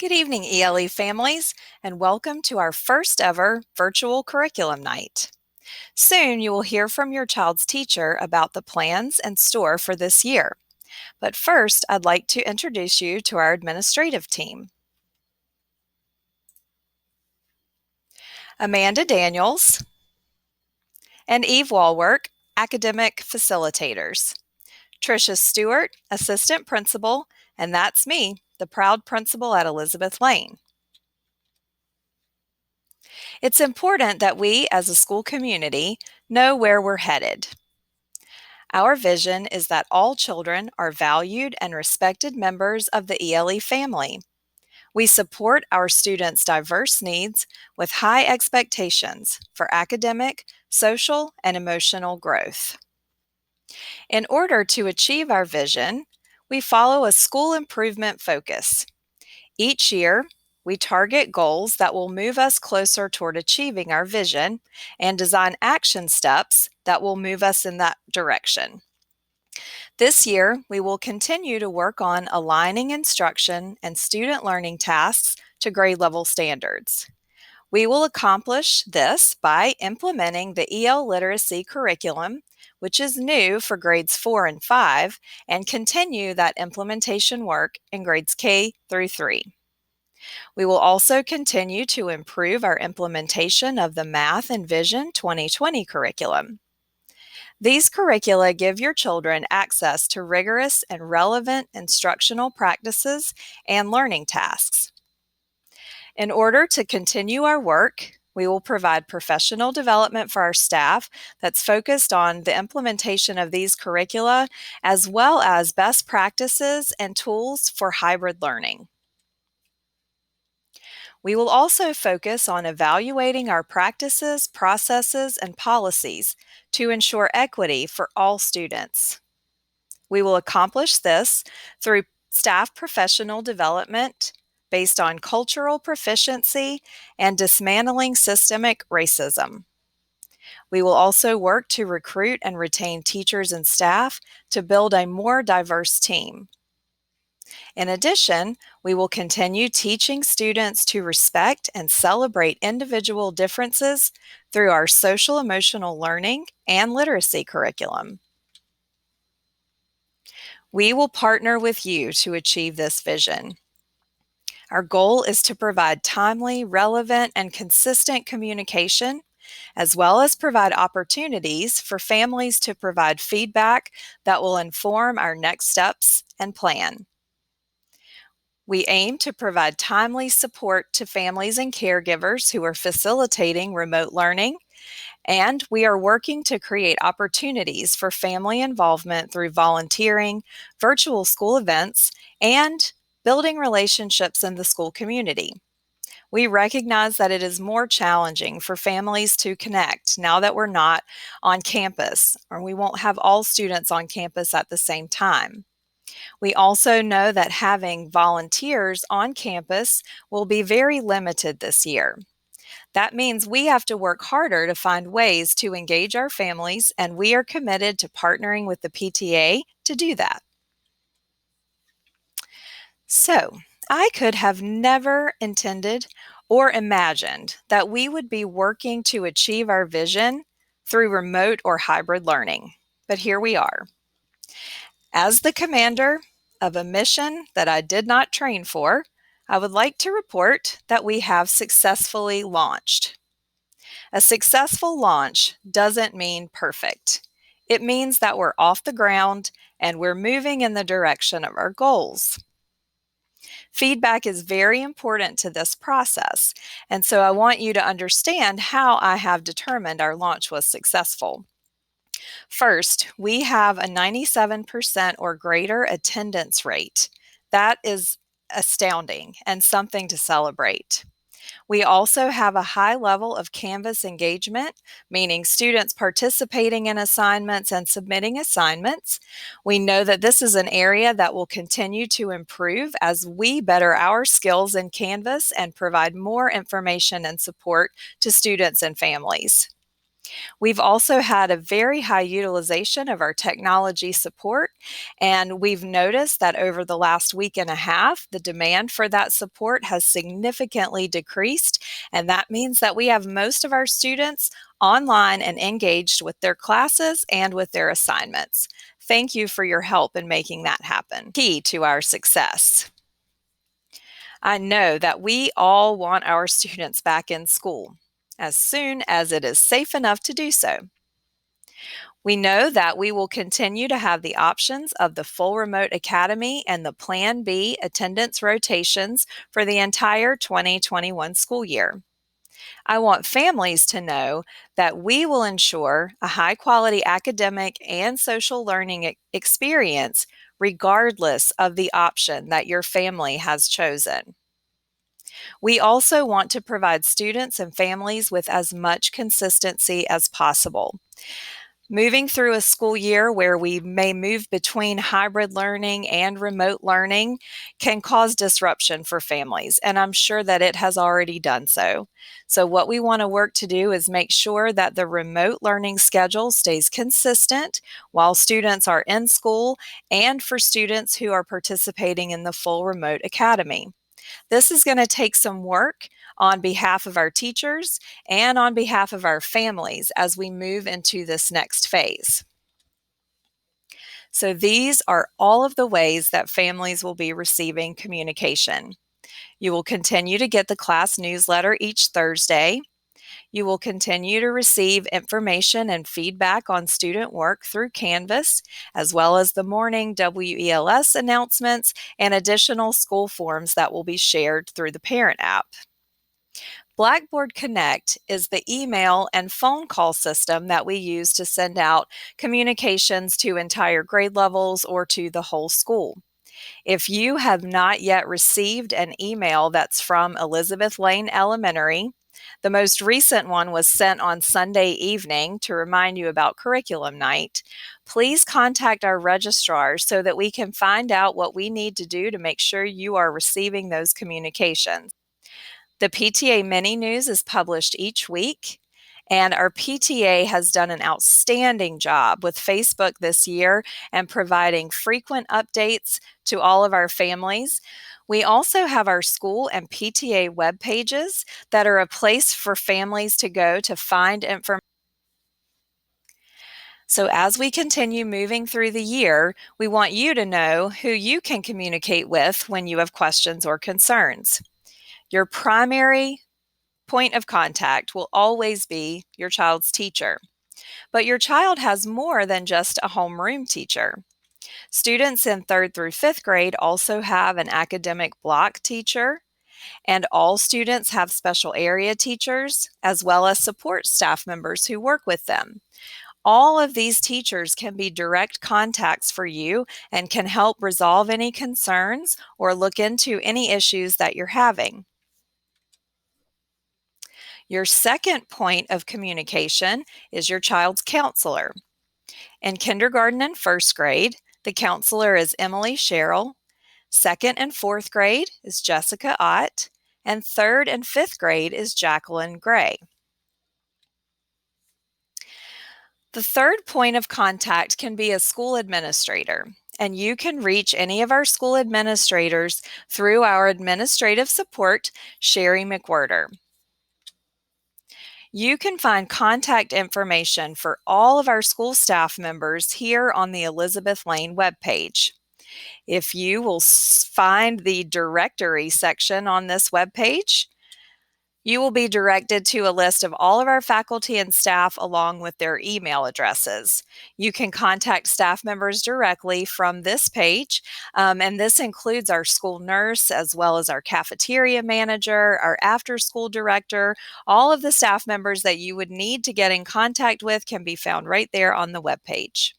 Good evening, ELE families, and welcome to our first ever virtual curriculum night. Soon you will hear from your child's teacher about the plans in store for this year. But first, I'd like to introduce you to our administrative team. Amanda Daniels and Eve Walwork, academic facilitators. Tricia Stewart, assistant principal, and that's me, the proud principal at Elizabeth Lane. It's important that we, as a school community, know where we're headed. Our vision is that all children are valued and respected members of the ELE family. We support our students' diverse needs with high expectations for academic, social, and emotional growth. In order to achieve our vision, we follow a school improvement focus. Each year, we target goals that will move us closer toward achieving our vision and design action steps that will move us in that direction. This year, we will continue to work on aligning instruction and student learning tasks to grade level standards. We will accomplish this by implementing the EL Literacy Curriculum, which is new for grades 4 and 5, and continue that implementation work in grades K through 3. We will also continue to improve our implementation of the Math and Vision 2020 curriculum. These curricula give your children access to rigorous and relevant instructional practices and learning tasks. In order to continue our work, we will provide professional development for our staff that's focused on the implementation of these curricula, as well as best practices and tools for hybrid learning. We will also focus on evaluating our practices, processes, and policies to ensure equity for all students. We will accomplish this through staff professional development based on cultural proficiency and dismantling systemic racism. We will also work to recruit and retain teachers and staff to build a more diverse team. In addition, we will continue teaching students to respect and celebrate individual differences through our social emotional learning and literacy curriculum. We will partner with you to achieve this vision. Our goal is to provide timely, relevant, and consistent communication, as well as provide opportunities for families to provide feedback that will inform our next steps and plan. We aim to provide timely support to families and caregivers who are facilitating remote learning, and we are working to create opportunities for family involvement through volunteering, virtual school events, and building relationships in the school community. We recognize that it is more challenging for families to connect now that we're not on campus, or we won't have all students on campus at the same time. We also know that having volunteers on campus will be very limited this year. That means we have to work harder to find ways to engage our families, and we are committed to partnering with the PTA to do that. So, I could have never intended or imagined that we would be working to achieve our vision through remote or hybrid learning, but here we are. As the commander of a mission that I did not train for, I would like to report that we have successfully launched. A successful launch doesn't mean perfect. It means that we're off the ground and we're moving in the direction of our goals. Feedback is very important to this process, and so I want you to understand how I have determined our launch was successful. First, we have a 97% or greater attendance rate. That is astounding and something to celebrate. We also have a high level of Canvas engagement, meaning students participating in assignments and submitting assignments. We know that this is an area that will continue to improve as we better our skills in Canvas and provide more information and support to students and families. We've also had a very high utilization of our technology support, and we've noticed that over the last week and a half, the demand for that support has significantly decreased, and that means that we have most of our students online and engaged with their classes and with their assignments. Thank you for your help in making that happen. Key to our success. I know that we all want our students back in school as soon as it is safe enough to do so. We know that we will continue to have the options of the full remote academy and the Plan B attendance rotations for the entire 2021 school year. I want families to know that we will ensure a high quality academic and social learning experience regardless of the option that your family has chosen. We also want to provide students and families with as much consistency as possible. Moving through a school year where we may move between hybrid learning and remote learning can cause disruption for families, and I'm sure that it has already done so. So what we want to work to do is make sure that the remote learning schedule stays consistent while students are in school and for students who are participating in the full remote academy. This is going to take some work on behalf of our teachers and on behalf of our families as we move into this next phase. So these are all of the ways that families will be receiving communication. You will continue to get the class newsletter each Thursday. You will continue to receive information and feedback on student work through Canvas, as well as the morning WELS announcements and additional school forms that will be shared through the parent app. Blackboard Connect is the email and phone call system that we use to send out communications to entire grade levels or to the whole school. If you have not yet received an email that's from Elizabeth Lane Elementary, the most recent one was sent on Sunday evening to remind you about Curriculum Night. Please contact our registrar so that we can find out what we need to do to make sure you are receiving those communications. The PTA Mini News is published each week, and our PTA has done an outstanding job with Facebook this year and providing frequent updates to all of our families. We also have our school and PTA web pages that are a place for families to go to find information. So as we continue moving through the year, we want you to know who you can communicate with when you have questions or concerns. Your primary point of contact will always be your child's teacher. But your child has more than just a homeroom teacher. Students in 3rd through 5th grade also have an academic block teacher, and all students have special area teachers, as well as support staff members who work with them. All of these teachers can be direct contacts for you and can help resolve any concerns or look into any issues that you're having. Your second point of communication is your child's counselor. In kindergarten and 1st grade, the counselor is Emily Sherrill. 2nd and 4th grade is Jessica Ott, and 3rd and 5th grade is Jacqueline Gray. The third point of contact can be a school administrator, and you can reach any of our school administrators through our administrative support, Sherry McWhirter. You can find contact information for all of our school staff members here on the Elizabeth Lane webpage. If you will find the directory section on this webpage, you will be directed to a list of all of our faculty and staff along with their email addresses. You can contact staff members directly from this page, and this includes our school nurse as well as our cafeteria manager, our after-school director. All of the staff members that you would need to get in contact with can be found right there on the webpage.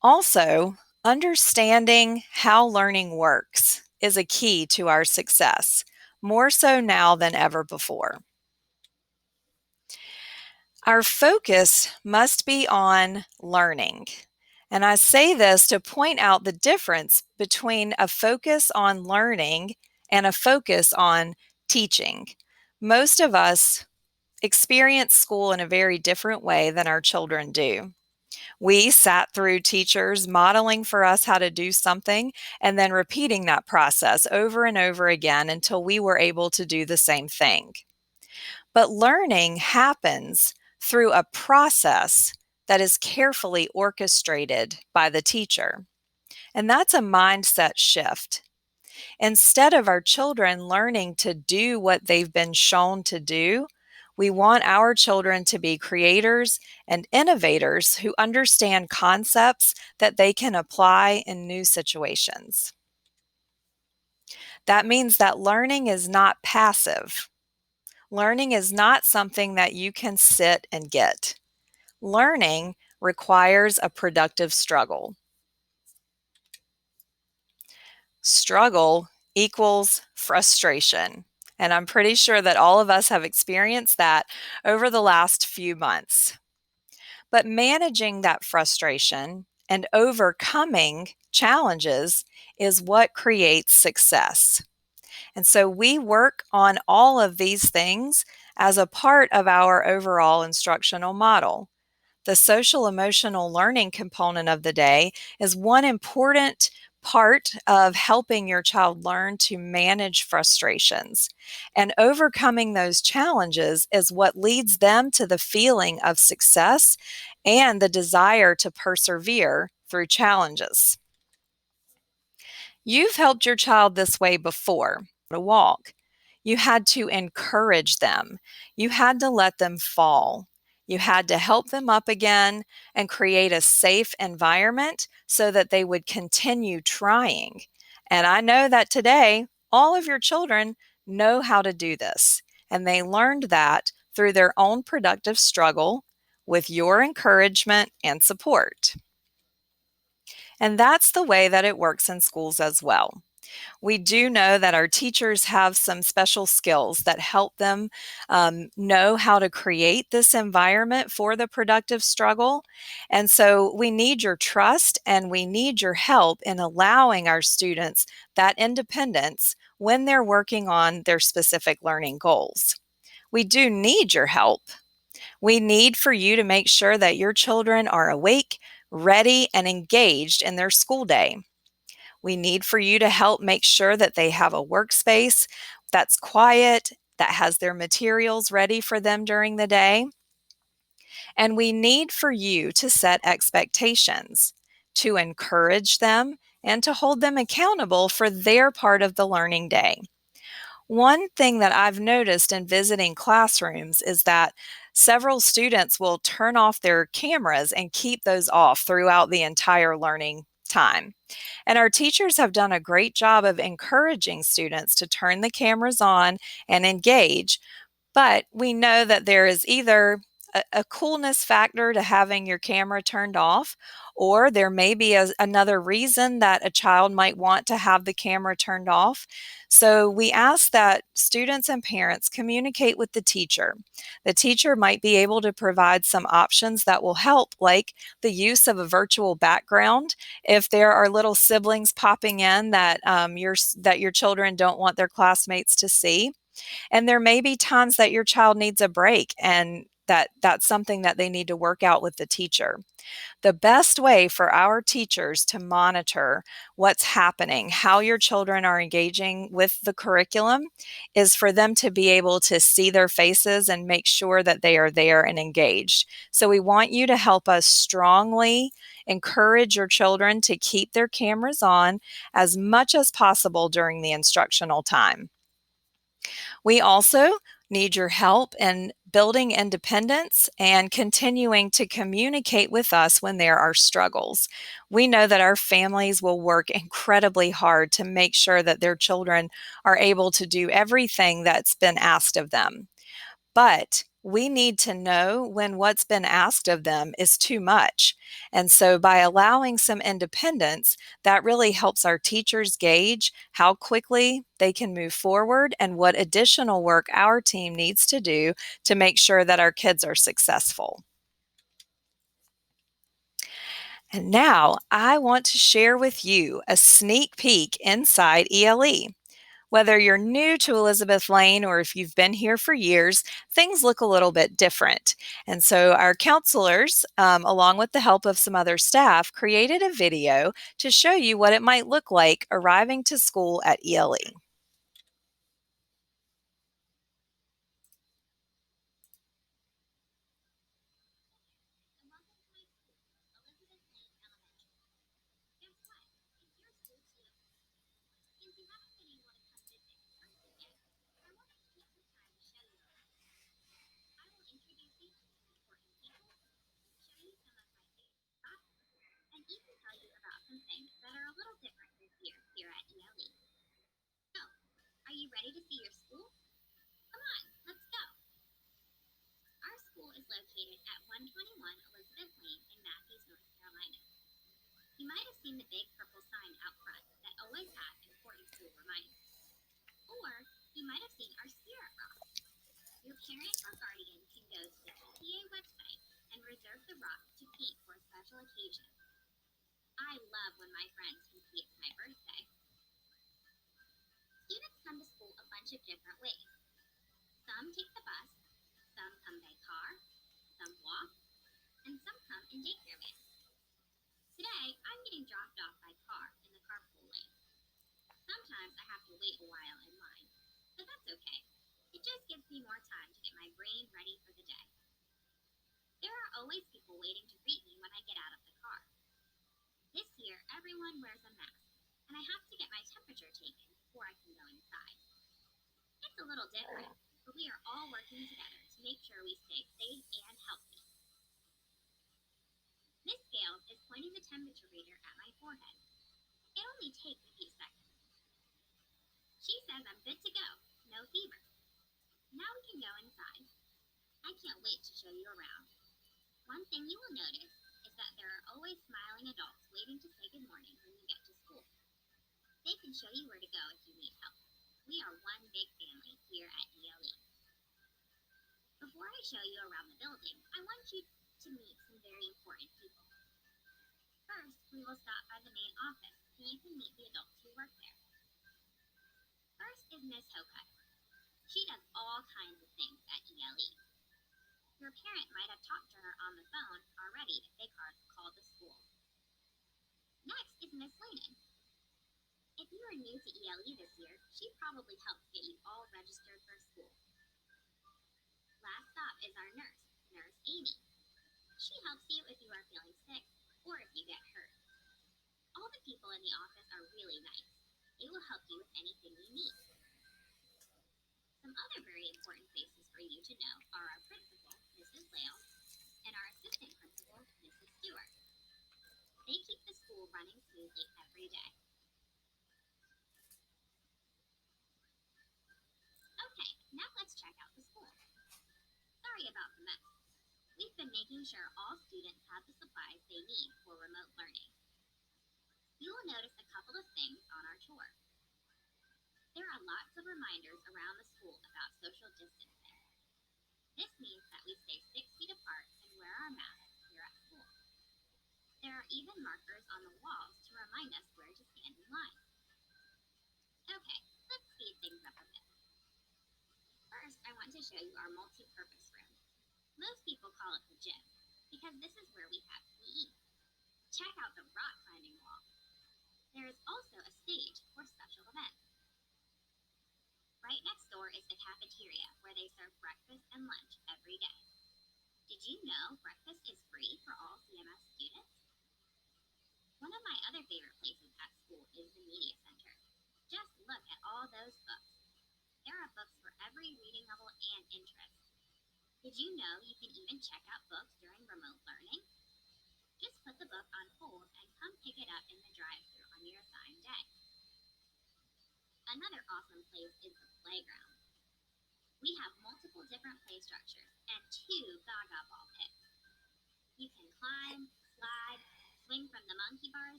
Also, understanding how learning works is a key to our success, more so now than ever before. Our focus must be on learning. And I say this to point out the difference between a focus on learning and a focus on teaching. Most of us experience school in a very different way than our children do. We sat through teachers modeling for us how to do something and then repeating that process over and over again until we were able to do the same thing. But learning happens through a process that is carefully orchestrated by the teacher. And that's a mindset shift. Instead of our children learning to do what they've been shown to do, we want our children to be creators and innovators who understand concepts that they can apply in new situations. That means that learning is not passive. Learning is not something that you can sit and get. Learning requires a productive struggle. Struggle equals frustration. And I'm pretty sure that all of us have experienced that over the last few months. But managing that frustration and overcoming challenges is what creates success. And so we work on all of these things as a part of our overall instructional model. The social emotional learning component of the day is one important part of helping your child learn to manage frustrations. And overcoming those challenges is what leads them to the feeling of success and the desire to persevere through challenges. You've helped your child this way before to walk. You had to encourage them. You had to let them fall. You had to help them up again and create a safe environment so that they would continue trying. And I know that today, all of your children know how to do this, and they learned that through their own productive struggle with your encouragement and support. And that's the way that it works in schools as well. We do know that our teachers have some special skills that help them know how to create this environment for the productive struggle. And so we need your trust and we need your help in allowing our students that independence when they're working on their specific learning goals. We do need your help. We need for you to make sure that your children are awake, ready, and engaged in their school day. We need for you to help make sure that they have a workspace that's quiet, that has their materials ready for them during the day. And we need for you to set expectations, to encourage them, and to hold them accountable for their part of the learning day. One thing that I've noticed in visiting classrooms is that several students will turn off their cameras and keep those off throughout the entire learning time. And our teachers have done a great job of encouraging students to turn the cameras on and engage. But we know that there is either a coolness factor to having your camera turned off, or there may be another reason that a child might want to have the camera turned off. So we ask that students and parents communicate with the teacher. The teacher might be able to provide some options that will help, like the use of a virtual background if there are little siblings popping in that your children don't want their classmates to see. And there may be times that your child needs a break and that's something that they need to work out with the teacher. The best way for our teachers to monitor what's happening, how your children are engaging with the curriculum, is for them to be able to see their faces and make sure that they are there and engaged. So we want you to help us strongly encourage your children to keep their cameras on as much as possible during the instructional time. We also need your help in building independence and continuing to communicate with us when there are struggles. We know that our families will work incredibly hard to make sure that their children are able to do everything that's been asked of them. But we need to know when what's been asked of them is too much. And so by allowing some independence, that really helps our teachers gauge how quickly they can move forward and what additional work our team needs to do to make sure that our kids are successful. And now I want to share with you a sneak peek inside ELE. Whether you're new to Elizabeth Lane or if you've been here for years, things look a little bit different. And so our counselors, along with the help of some other staff, created a video to show you what it might look like arriving to school at ELE.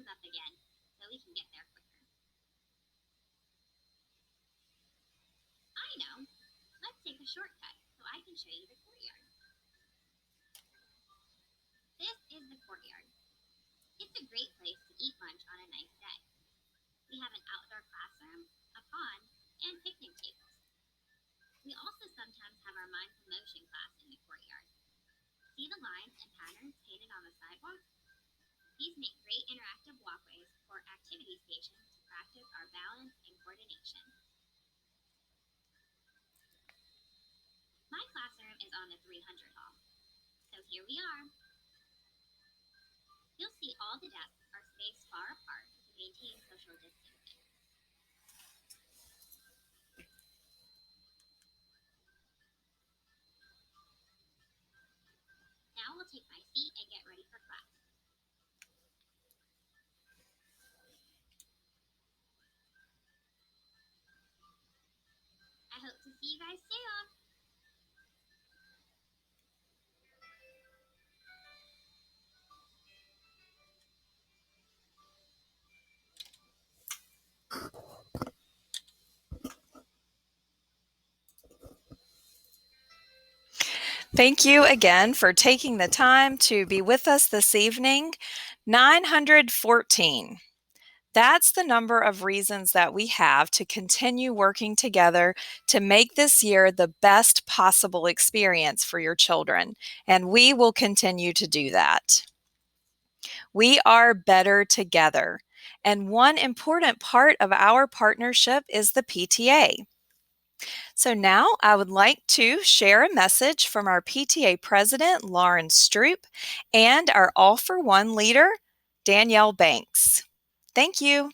things up again so we can get there quicker. I know. Let's take a shortcut so I can show you the courtyard. This is the courtyard. It's a great place to eat lunch on a nice day. We have an outdoor classroom, a pond, and picnic tables. We also sometimes have our Minds in Motion class in the courtyard. See the lines and patterns painted on the sidewalk? These make great interactive walkways or activity stations to practice our balance and coordination. My classroom is on the 300 hall. So here we are. You'll see all the desks are spaced far apart to maintain social distancing. Now we'll take my seat and get ready for class. I hope to see you guys soon. Thank you again for taking the time to be with us this evening. 914. That's the number of reasons that we have to continue working together to make this year the best possible experience for your children, and we will continue to do that. We are better together, and one important part of our partnership is the PTA. So now I would like to share a message from our PTA president, Lauren Stroop, and our All for One leader, Danielle Banks. Thank you.